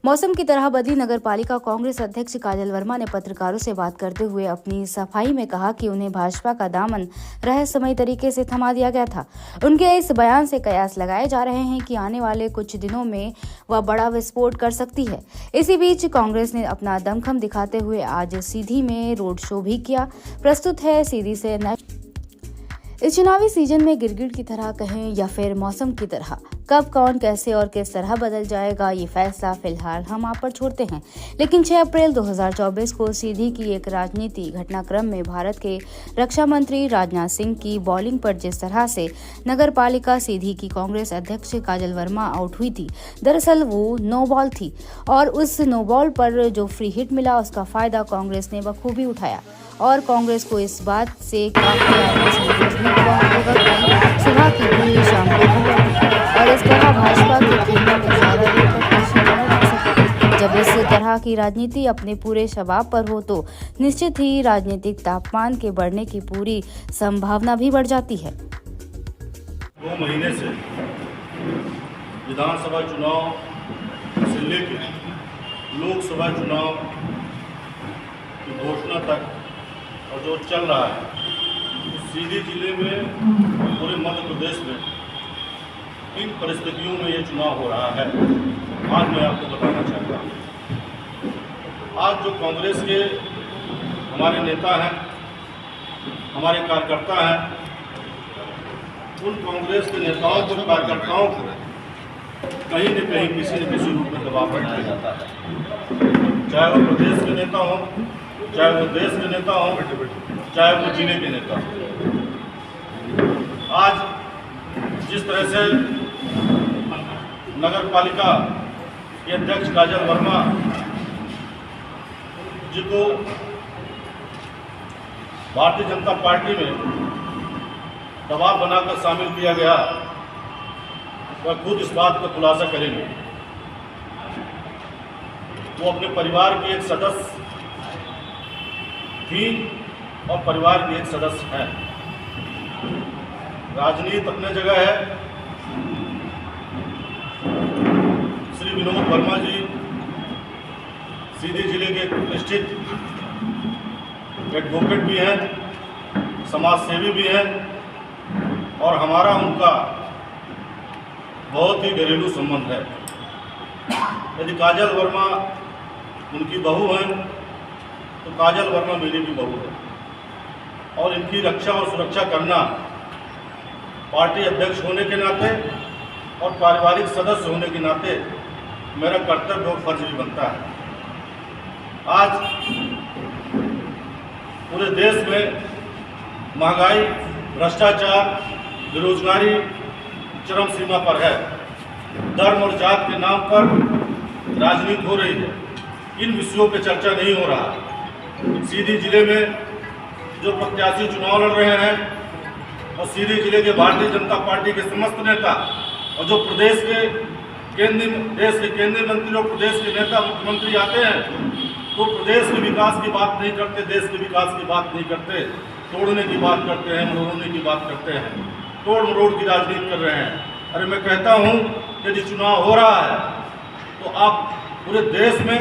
मौसम की तरह बदली नगरपालिका कांग्रेस अध्यक्ष काजल वर्मा ने पत्रकारों से बात करते हुए अपनी सफाई में कहा कि उन्हें भाजपा का दामन रहस्यमय तरीके से थमा दिया गया था। उनके इस बयान से कयास लगाए जा रहे हैं कि आने वाले कुछ दिनों में वह बड़ा विस्फोट कर सकती है। इसी बीच कांग्रेस ने अपना दमखम दिखाते हुए आज सीधी में रोड शो भी किया। प्रस्तुत है सीधी से इस चुनावी सीजन में गिरगिट की तरह कहें या फिर मौसम की तरह, कब कौन कैसे और किस तरह बदल जाएगा ये फैसला फिलहाल हम आप पर छोड़ते हैं। लेकिन 6 अप्रैल 2024 को सीधी की एक राजनीति घटनाक्रम में भारत के रक्षा मंत्री राजनाथ सिंह की बॉलिंग पर जिस तरह से नगरपालिका सीधी की कांग्रेस अध्यक्ष काजल वर्मा आउट हुई थी, दरअसल वो नो बॉल थी और उस नो बॉल पर जो फ्री हिट मिला उसका फायदा कांग्रेस ने बखूबी उठाया और कांग्रेस को इस बात से काफी सुबह की पूरी शाम को और इस तरह भाजपा के खेलों में ज्यादा देर तक जब इस तरह की राजनीति अपने पूरे शबाब पर हो तो निश्चित ही राजनीतिक तापमान के बढ़ने की पूरी संभावना भी बढ़ जाती है। 2 महीने से विधानसभा चुनाव से लेकर लोकसभा चुनाव की घोषणा तक और जो चल रहा है, सीधी जिले में पूरे मध्य प्रदेश में किन परिस्थितियों में ये चुनाव हो रहा है, आज मैं आपको बताना चाहता हूँ। आज जो कांग्रेस के हमारे नेता हैं, हमारे कार्यकर्ता हैं, उन कांग्रेस के नेताओं को, कार्यकर्ताओं को कहीं न कहीं किसी न किसी रूप में दबाव बनाया जाता है, चाहे वो प्रदेश के नेता हों, चाहे वो देश के नेता हों, चाहे वो जिले के नेता हों। आज जिस तरह से नगर पालिका के अध्यक्ष काजल वर्मा जी को भारतीय जनता पार्टी में दबाव बनाकर शामिल किया गया, वह खुद इस बात का खुलासा करेंगे। वो अपने परिवार की एक सदस्य थी और परिवार की एक सदस्य है। राजनीति अपने जगह है। श्री विनोद वर्मा जी सीधी जिले के प्रतिष्ठित एडवोकेट भी हैं, समाज सेवी भी हैं और हमारा उनका बहुत ही घरेलू संबंध है। यदि काजल वर्मा उनकी बहू हैं तो काजल वर्मा मेरी भी बहू है और इनकी रक्षा और सुरक्षा करना पार्टी अध्यक्ष होने के नाते और पारिवारिक सदस्य होने के नाते मेरा कर्तव्य और फर्ज भी बनता है। आज पूरे देश में महंगाई, भ्रष्टाचार, बेरोजगारी चरम सीमा पर है। धर्म और जात के नाम पर राजनीति हो रही है। इन विषयों पे चर्चा नहीं हो रहा। सीधी जिले में जो प्रत्याशी चुनाव लड़ रहे हैं और सीधी जिले के भारतीय जनता पार्टी के समस्त नेता और जो प्रदेश के केंद्रीय मंत्री और प्रदेश के नेता मुख्यमंत्री आते हैं तो प्रदेश के विकास की बात नहीं करते, देश के विकास की बात नहीं करते, तोड़ने की बात करते हैं, मरोड़ने की बात करते हैं, तोड़ मरोड़ की राजनीति कर रहे हैं। अरे मैं कहता हूँ यदि चुनाव हो रहा है तो आप पूरे देश में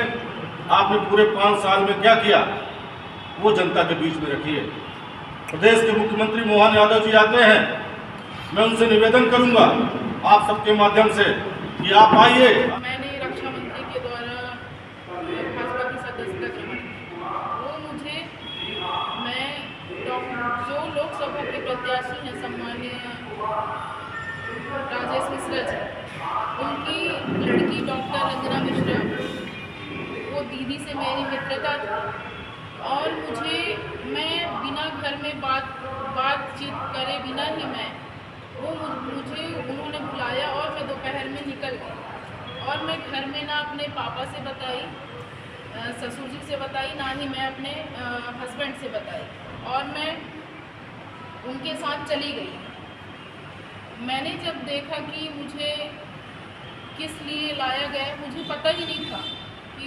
आपने पूरे 5 साल में क्या किया वो जनता के बीच में रखिए। प्रदेश के मुख्यमंत्री मोहन यादव जी आते हैं, मैं उनसे निवेदन करूंगा आप सबके माध्यम से कि आप आइए। मैंने रक्षा मंत्री के द्वारा भाजपा की सदस्यता ग्रहण की। वो मुझे जो लोकसभा के प्रत्याशी हैं सम्मानीय राजेश मिश्रा जी, उनकी लड़की डॉक्टर रंजना मिश्रा, वो दीदी से मेरी मित्रता थी और मैं बिना घर में बातचीत करे बिना ही मुझे उन्होंने बुलाया और मैं दोपहर में निकल गई और मैं घर में ना अपने पापा से बताई, ससुर जी से बताई, ना ही मैं अपने हस्बैंड से बताई और मैं उनके साथ चली गई। मैंने जब देखा कि मुझे किस लिए लाया गया, मुझे पता ही नहीं था कि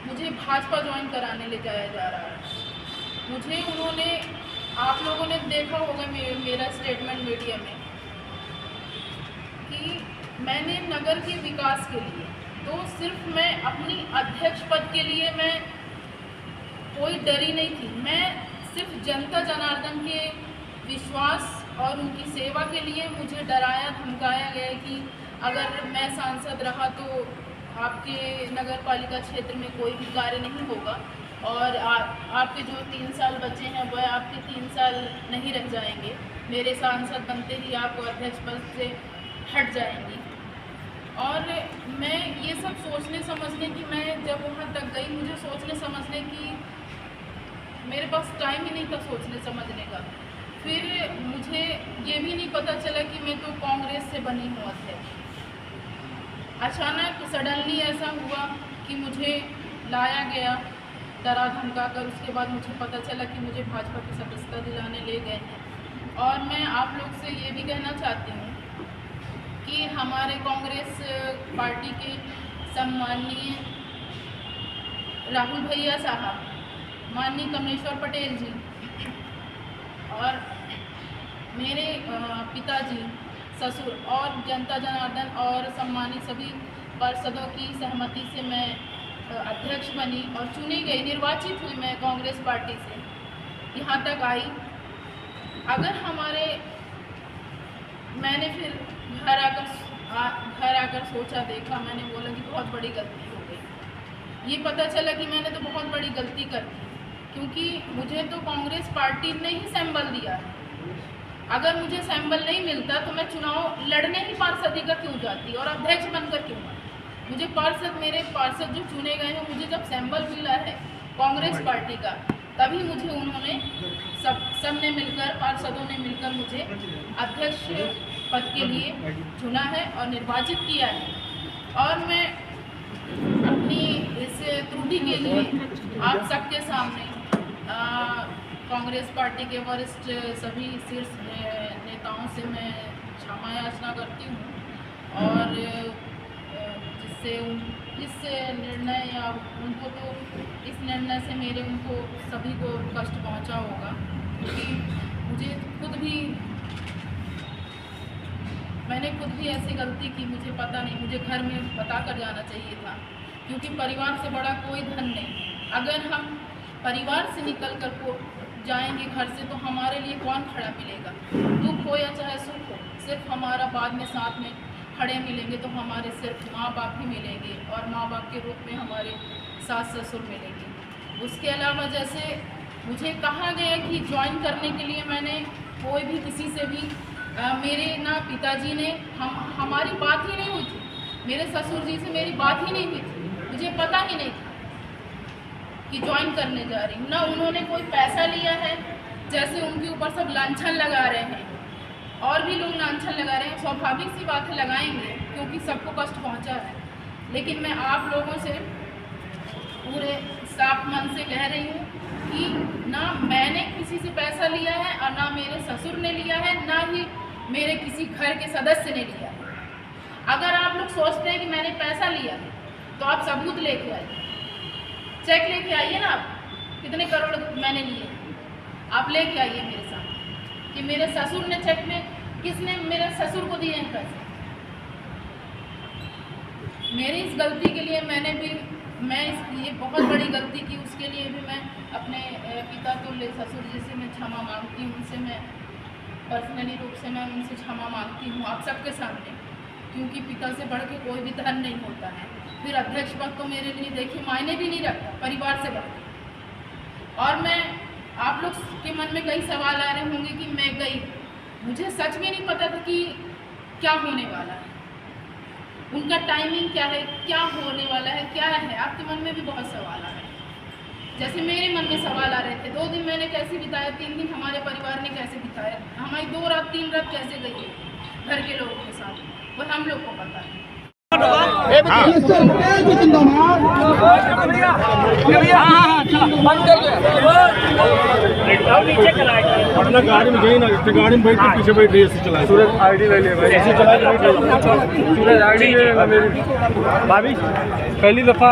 मुझे भाजपा ज्वाइन कराने ले जाया जा रहा है। मुझे उन्होंने, आप लोगों ने देखा होगा मेरा स्टेटमेंट मीडिया में कि मैंने नगर के विकास के लिए तो सिर्फ मैं अपनी अध्यक्ष पद के लिए मैं कोई डरी नहीं थी। मैं सिर्फ जनता जनार्दन के विश्वास और उनकी सेवा के लिए मुझे डराया धमकाया गया कि अगर मैं सांसद रहा तो आपके नगर पालिका क्षेत्र में कोई भी कार्य नहीं होगा और आपके जो 3 साल बचे हैं वह आपके 3 साल नहीं रह जाएंगे, मेरे सांसद बनते ही आप अध्यक्ष पद से हट जाएंगी। और मैं ये सब सोचने समझने की, मैं जब वहाँ तक गई मुझे सोचने समझने की मेरे पास टाइम ही नहीं था सोचने समझने का। फिर मुझे ये भी नहीं पता चला कि मैं तो कांग्रेस से बनी हूँ अध्यक्ष। अचानक सडनली ऐसा हुआ कि मुझे लाया गया डरा धमका कर। उसके बाद मुझे पता चला कि मुझे भाजपा की सदस्यता दिलाने ले गए हैं। और मैं आप लोग से ये भी कहना चाहती हूँ कि हमारे कांग्रेस पार्टी के सम्माननीय राहुल भैया साहब, माननीय कमलेश्वर पटेल जी और मेरे पिताजी, ससुर और जनता जनार्दन और सम्मानित सभी पार्षदों की सहमति से मैं अध्यक्ष बनी और चुनी गई, निर्वाचित हुई मैं कांग्रेस पार्टी से यहाँ तक आई। अगर मैंने फिर घर आकर सोचा देखा, मैंने बोला कि बहुत बड़ी गलती हो गई। ये पता चला कि मैंने तो बहुत बड़ी गलती कर दी, क्योंकि मुझे तो कांग्रेस पार्टी ने ही सैंबल दिया है। अगर मुझे सैंबल नहीं मिलता तो मैं चुनाव लड़ने ही पार्षदी का क्यों जाती और अध्यक्ष बनकर क्यों आती। मुझे मेरे पार्षद जो चुने गए हैं, मुझे जब सैंबल मिला है कांग्रेस पार्टी का, तभी मुझे उन्होंने सब ने मिलकर, पार्षदों ने मिलकर मुझे अध्यक्ष पद के लिए चुना है और निर्वाचित किया है। और मैं अपनी इस त्रुटि के लिए आप सबके सामने कांग्रेस पार्टी के वरिष्ठ सभी शीर्ष नेताओं से मैं क्षमा याचना करती हूँ। और जिससे इस निर्णय या उनको तो इस निर्णय से उनको सभी को कष्ट पहुँचा होगा, क्योंकि मैंने खुद भी ऐसी गलती की। मुझे पता नहीं, मुझे घर में बता कर जाना चाहिए था, क्योंकि परिवार से बड़ा कोई धन नहीं। अगर हम परिवार से निकल कर को जाएंगे घर से तो हमारे लिए कौन खड़ा मिलेगा। दुख हो या चाहे सुख हो, सिर्फ हमारा बाद में साथ में खड़े मिलेंगे तो हमारे सिर्फ माँ बाप ही मिलेंगे और माँ बाप के रूप में हमारे सास ससुर मिलेंगे। उसके अलावा जैसे मुझे कहा गया कि ज्वाइन करने के लिए मैंने कोई भी किसी से भी मेरे ना पिताजी ने हमारी बात ही नहीं हुई थी, मेरे ससुर जी से मेरी बात ही नहीं हुई थी। मुझे पता ही नहीं था कि ज्वाइन करने जा रही हूँ। ना उन्होंने कोई पैसा लिया है, जैसे उनके ऊपर सब लांछन लगा रहे हैं और भी लोग लांछन लगा रहे हैं। स्वाभाविक सी बात है, लगाएंगे, क्योंकि सबको कष्ट पहुँचा है। लेकिन मैं आप लोगों से पूरे साफ मन से कह रही हूँ कि ना मैंने किसी से पैसा लिया है और ना मेरे ससुर ने लिया है, ना ही मेरे किसी घर के सदस्य ने लिया है। अगर आप लोग सोचते हैं कि मैंने पैसा लिया है तो आप सबूत लेके आइए, चेक लेके आइए ना, आप कितने करोड़ मैंने लिए आप लेके आइए मेरे साथ कि मेरे ससुर ने चेक में, किसने मेरे ससुर को दिए हैं पैसे। मेरी इस गलती के लिए ये बहुत बड़ी गलती की, उसके लिए भी मैं अपने पिता तुल्य ससुर जी से मैं क्षमा मांगती हूँ। उनसे मैं पर्सनली रूप से मैं उनसे क्षमा मांगती हूँ आप सबके सामने, क्योंकि पिता से बढ़ के कोई भी धन नहीं होता है। फिर अध्यक्ष पद तो मेरे लिए देखिए मायने भी नहीं रखता, परिवार से बढ़ के। और मैं आप लोग के मन में कई सवाल आ रहे होंगे कि मैं गई, मुझे सच में नहीं पता था कि क्या होने वाला है, उनका टाइमिंग क्या है, क्या होने वाला है, क्या है। आपके मन में भी बहुत सवाल आ रहे हैं, जैसे मेरे मन में सवाल आ रहे थे। 2 दिन मैंने कैसे बिताया, 3 दिन हमारे परिवार ने कैसे बिताया, हमारी 2 रात 3 रात कैसे गई है घर के लोगों के साथ, वो हम लोग को पता है। अपना गाड़ी में गई ना, गाड़ी में बैठ के पीछे बैठ रही है, चला सूरज आईडी ले ले भाई, ऐसे चला सूरज आईडी ले मेरी भाभी पहली दफा